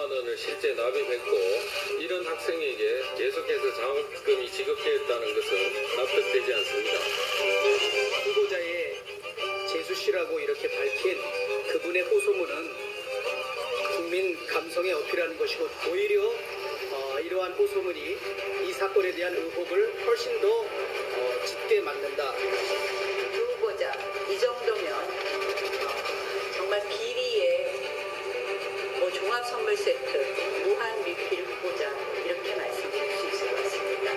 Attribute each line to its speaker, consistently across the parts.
Speaker 1: 원을 실제 납입했고 이런 학생에게 계속해서 장학금이 지급되었다는 것은 납득되지 않습니다.
Speaker 2: 후보자의 재수 씨라고 이렇게 밝힌 그분의 호소문은 국민 감성에 어필하는 것이고 오히려 이러한 호소문이 이 사건에 대한 의혹을 훨씬 더 짙게 만든다.
Speaker 3: 그 후보자 이 정도면 정말 비리의 종합 선물 세트 무한 리필 후보자 이렇게 말씀드릴 수 있을 것 같습니다.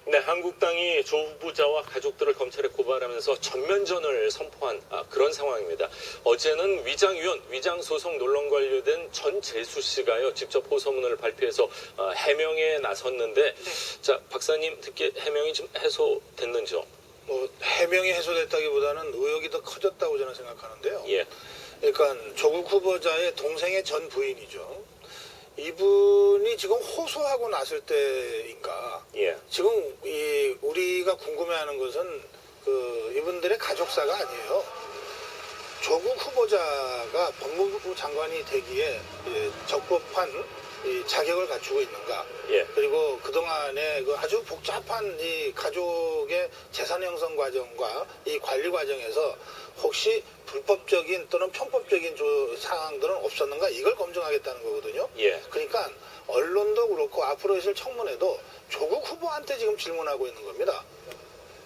Speaker 4: 네, 한국당이 조 후보자와 가족들을 검찰에 고발하면서 전면전을 선포한 그런 상황입니다. 어제는 위장위원, 위장소송 논란 관련된 전재수 씨가요, 직접 호소문을 발표해서 해명에 나섰는데, 자, 박사님 듣기에 해명이 좀 해소됐는지요?
Speaker 5: 해명이 해소됐다기보다는 의혹이 더 커졌다고 저는 생각하는데요.
Speaker 4: 예.
Speaker 5: 그러니까 조국 후보자의 동생의 전 부인이죠. 이분이 지금 호소하고 났을 때인가?
Speaker 4: 예.
Speaker 5: 지금 우리가 궁금해하는 것은 이분들의 가족사가 아니에요. 조국 후보자가 법무부 장관이 되기에 적법한 자격을 갖추고 있는가?
Speaker 4: 예.
Speaker 5: 그리고 그동안에 아주 복잡한 이 가족의 재산 형성 과정과 이 관리 과정에서 혹시 불법적인 또는 편법적인 사항들은 없었는가? 이걸 검증하겠다는 거거든요.
Speaker 4: 예.
Speaker 5: 그러니까 언론도 그렇고 앞으로 있을 청문회도 조국 후보한테 지금 질문하고 있는 겁니다.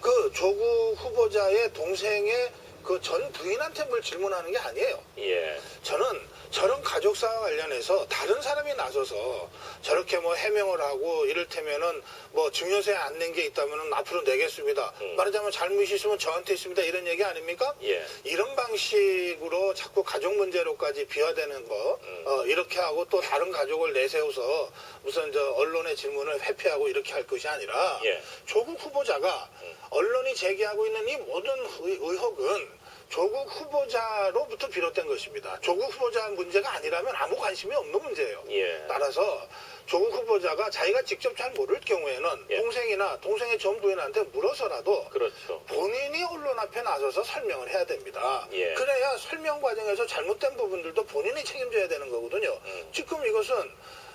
Speaker 5: 그 조국 후보자의 동생의 그 전 부인한테 뭘 질문하는 게 아니에요.
Speaker 4: 예.
Speaker 5: 저는 저런 가족사와 관련해서 다른 사람이 나서서 저렇게 해명을 하고 이를테면은 증여세 안 낸 게 있다면은 앞으로 내겠습니다. 말하자면 잘못이 있으면 저한테 있습니다. 이런 얘기 아닙니까?
Speaker 4: 예.
Speaker 5: 이런 방식으로 자꾸 가족 문제로까지 비화되는 거 이렇게 하고 또 다른 가족을 내세워서 무슨 언론의 질문을 회피하고 이렇게 할 것이 아니라
Speaker 4: 예.
Speaker 5: 조국 후보자가 언론이 제기하고 있는 이 모든 의혹은 조국 후보자로부터 비롯된 것입니다. 조국 후보자 문제가 아니라면 아무 관심이 없는 문제예요.
Speaker 4: 예.
Speaker 5: 따라서 조국 후보자가 자기가 직접 잘 모를 경우에는
Speaker 4: 예.
Speaker 5: 동생이나 동생의 전 부인한테 물어서라도
Speaker 4: 그렇죠.
Speaker 5: 본인이 언론 앞에 나서서 설명을 해야 됩니다.
Speaker 4: 예.
Speaker 5: 그래야 설명 과정에서 잘못된 부분들도 본인이 책임져야 되는 거거든요. 지금 이것은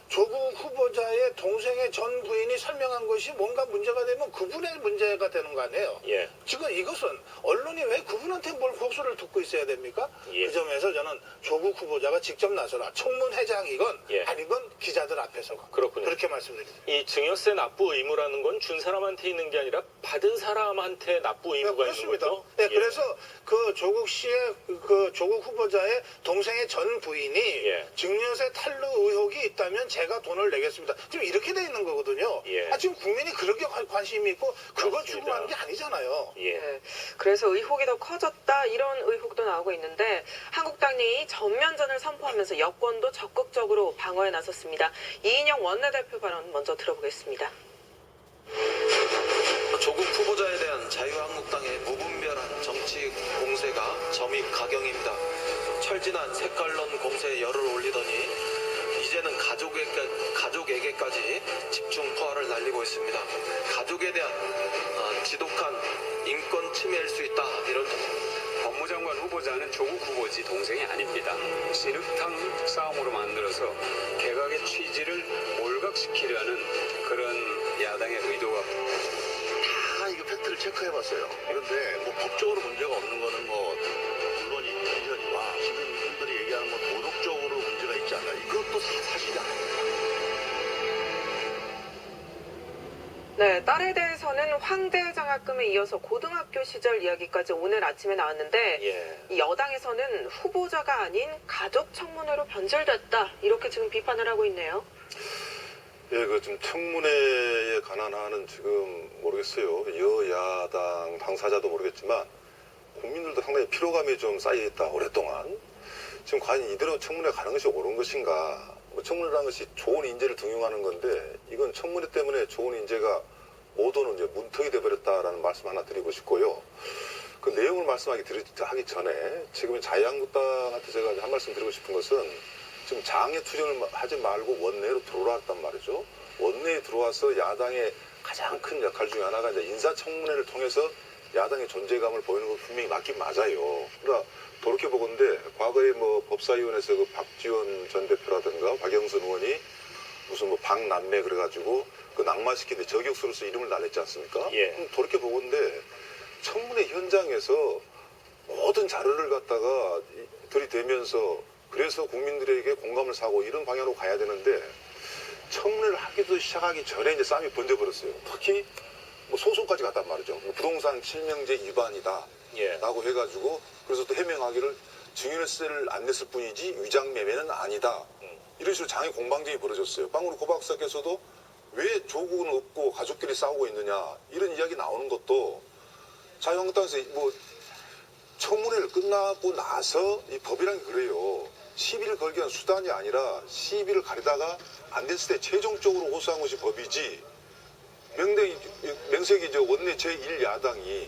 Speaker 5: 조국 후보자의 동생의 전 부인이 설명한 것이 뭔가 문제가 되면 그분의 문제가 되는 거 아니에요.
Speaker 4: 예.
Speaker 5: 지금 이것은 언론이 왜 그분한테 뭘 호소를 듣고 있어야 됩니까?
Speaker 4: 예.
Speaker 5: 그 점에서 저는 조국 후보자가 직접 나서라. 청문회장이건
Speaker 4: 예.
Speaker 5: 아니건 기자들 앞에서건
Speaker 4: 그렇군요.
Speaker 5: 그렇게 말씀드립니다.
Speaker 4: 이 증여세 납부 의무라는 건 준 사람한테 있는 게 아니라 받은 사람한테 납부 의무가 있는
Speaker 5: 그렇습니다.
Speaker 4: 거죠?
Speaker 5: 네,
Speaker 4: 예.
Speaker 5: 그래서 그 조국 씨의 조국 후보자의 동생의 전 부인이
Speaker 4: 예.
Speaker 5: 증여세 탈루 의혹이 있다면 제가 돈을 내겠습니다. 지금 이렇게 돼 있는 거거든요.
Speaker 4: 예.
Speaker 5: 지금 국민이 그렇게 관심이 있고 그거
Speaker 4: 맞습니다.
Speaker 5: 추구하는 게 아니잖아요.
Speaker 4: 예.
Speaker 6: 네, 그래서 의혹이 더 커졌다 이런 의혹도 나오고 있는데 한국당이 전면전을 선포하면서 여권도 적극적으로 방어에 나섰습니다. 이인영 원내대표 발언 먼저 들어보겠습니다.
Speaker 7: 조국 후보자에 대한 자유한국당의 무분별한 정치 공세가 점입 가경입니다. 철진한 색깔론 공세에 열을 올리더니 이제는 가족에게까지 집중 포화를 날리고 있습니다. 가족에 대한 지독한 인권 침해일 수 있다. 이런
Speaker 8: 법무장관 후보자는 조국 후보지 동생이 아닙니다. 진흙탕 싸움으로 만들어서 개각의 취지를 몰각시키려는 그런 야당의 의도가
Speaker 9: 다 이거 팩트를 체크해봤어요. 그런데 법적으로 문제가 없는 거는 물론 이전이와 지금 이분들이 얘기하는 도덕적으로 문제가 있지 않나. 이것도 사실이 아니에요.
Speaker 6: 네, 딸에 대해서는 황대 장학금에 이어서 고등학교 시절 이야기까지 오늘 아침에 나왔는데
Speaker 4: 예.
Speaker 6: 이 여당에서는 후보자가 아닌 가족 청문회로 변질됐다 이렇게 지금 비판을 하고 있네요.
Speaker 10: 예, 지금 청문회에 관한 한은 지금 모르겠어요. 여야당 당사자도 모르겠지만 국민들도 상당히 피로감이 좀 쌓여있다, 오랫동안. 지금 과연 이대로 청문회 가는 것이 옳은 것인가? 청문회라는 것이 좋은 인재를 등용하는 건데 이건 청문회 때문에 좋은 인재가 못 오는 문턱이 돼버렸다라는 말씀 하나 드리고 싶고요. 그 내용을 말씀하기 전에 지금 자유한국당한테 제가 한 말씀 드리고 싶은 것은 지금 장애 투쟁을 하지 말고 원내로 들어왔단 말이죠. 원내에 들어와서 야당의 가장 큰 역할 중에 하나가 이제 인사청문회를 통해서 야당의 존재감을 보이는 건 분명히 맞긴 맞아요. 그러나 돌이켜보건대 과거에 뭐 법사위원회에서 그 박지원 전 대표라든가 박영선 의원이 무슨 뭐 박남매 그래가지고 그 낙마시키는데 저격수로서 이름을 날렸지 않습니까?
Speaker 4: 예.
Speaker 10: 그럼 돌이켜보건대 청문회 현장에서 모든 자료를 갖다가 들이대면서 그래서 국민들에게 공감을 사고 이런 방향으로 가야 되는데 청문회를 하기도 시작하기 전에 이제 싸움이 번져버렸어요. 특히 뭐 소송까지 갔단 말이죠. 뭐 부동산 실명제 위반이다
Speaker 4: 예.
Speaker 10: 라고 해가지고 그래서 또 해명하기를 증인세를 안 냈을 뿐이지 위장매매는 아니다. 이런 식으로 장애 공방전이 벌어졌어요. 방금 고 박사께서도 왜 조국은 없고 가족끼리 싸우고 있느냐 이런 이야기 나오는 것도 자유한국당에서 뭐 청문회를 끝나고 나서 이 법이란 게 그래요. 시비를 걸기 위한 수단이 아니라 시비를 가리다가 안 됐을 때 최종적으로 호소한 것이 법이지 명색이 원내 제1야당이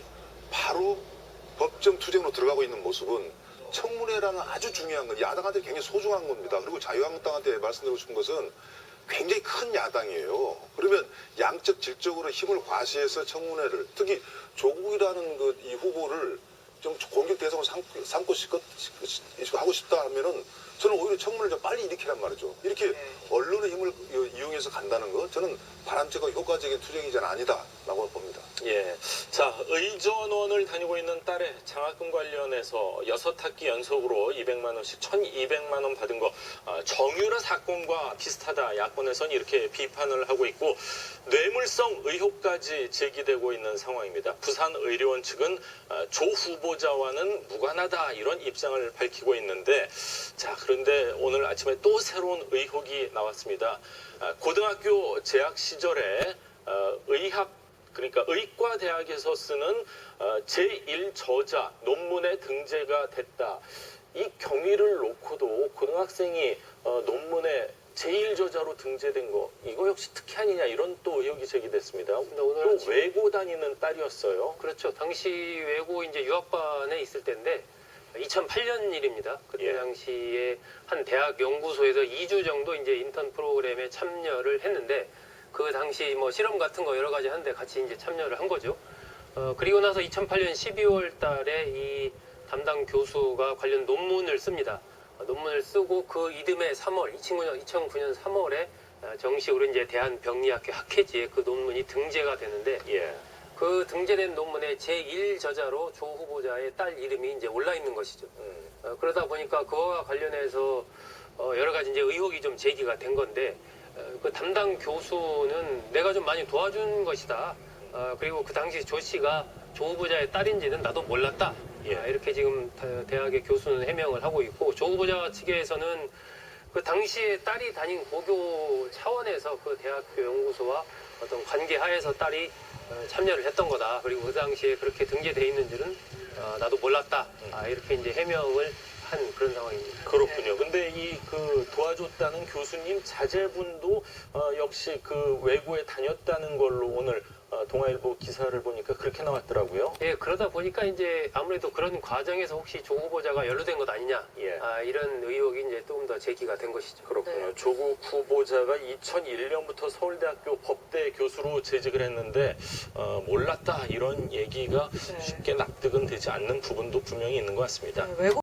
Speaker 10: 바로 법정 투쟁으로 들어가고 있는 모습은 청문회라는 아주 중요한 건 야당한테 굉장히 소중한 겁니다. 그리고 자유한국당한테 말씀드리고 싶은 것은 굉장히 큰 야당이에요. 그러면 양적 질적으로 힘을 과시해서 청문회를 특히 조국이라는 그 이 후보를 좀 공격 대상으로 삼고 하고 싶다 하면은 저는 오히려 청문회를 좀 빨리 일으키란 말이죠. 이렇게 언론의 힘을 이용해서 간다는 거 저는 바람직하고 효과적인 투쟁이자는 아니다라고 봅니다.
Speaker 4: 예. 자, 의전원을 다니고 있는 딸의 장학금 관련해서 6학기 연속으로 200만 원씩 1,200만 원 받은 거 정유라 사건과 비슷하다. 야권에서는 이렇게 비판을 하고 있고 뇌물성 의혹까지 제기되고 있는 상황입니다. 부산의료원 측은 조 후보자와는 무관하다 이런 입장을 밝히고 있는데 자, 그런데 오늘 아침에 또 새로운 의혹이 나왔습니다. 고등학교 재학 시절에 그러니까 의과대학에서 쓰는 제1저자 논문에 등재가 됐다. 이 경위를 놓고도 고등학생이 논문에 제1저자로 등재된 거 이거 역시 특혜 아니냐 이런 또 의혹이 제기됐습니다.
Speaker 11: 오늘
Speaker 4: 또 외고 다니는 딸이었어요.
Speaker 11: 그렇죠. 당시 외고 이제 유학반에 있을 때인데 2008년 일입니다. 그때
Speaker 4: 예.
Speaker 11: 당시에 한 대학 연구소에서 2주 정도 이제 인턴 프로그램에 참여를 했는데 그 당시 뭐 실험 같은 거 여러 가지 하는데 같이 이제 참여를 한 거죠. 그리고 나서 2008년 12월 달에 이 담당 교수가 관련 논문을 씁니다. 논문을 쓰고 그 이듬해 3월, 2009년 3월에 정식으로 이제 대한병리학회 학회지에 그 논문이 등재가 되는데
Speaker 4: 예.
Speaker 11: 그 등재된 논문에 제1저자로 조 후보자의 딸 이름이 이제 올라 있는 것이죠. 그러다 보니까 그와 관련해서 여러 가지 이제 의혹이 좀 제기가 된 건데 그 담당 교수는 내가 좀 많이 도와준 것이다. 그리고 그 당시 조 씨가 조 후보자의 딸인지는 나도 몰랐다. 이렇게 지금 대학의 교수는 해명을 하고 있고 조 후보자 측에서는 그 당시에 딸이 다닌 고교 차원에서 그 대학교 연구소와 어떤 관계 하에서 딸이 참여를 했던 거다. 그리고 그 당시에 그렇게 등재돼 있는 줄은 나도 몰랐다. 이렇게 이제 해명을 한 그런 상황입니다.
Speaker 4: 그렇군요. 근데 이 그 도와줬다는 교수님 자제분도 역시 그 외고에 다녔다는 걸로 오늘 동아일보 기사를 보니까 그렇게 나왔더라고요.
Speaker 11: 예, 그러다 보니까 이제 아무래도 그런 과정에서 혹시 조 후보자가 연루된 것 아니냐.
Speaker 4: 예.
Speaker 11: 이런 의혹이 이제 조금 더 제기가 된 것이죠.
Speaker 4: 그렇군요.
Speaker 6: 네.
Speaker 4: 조국 후보자가 2001년부터 서울대학교 법대 교수로 재직을 했는데 몰랐다 이런 얘기가 쉽게 납득은 되지 않는 부분도 분명히 있는 것 같습니다.
Speaker 6: 외국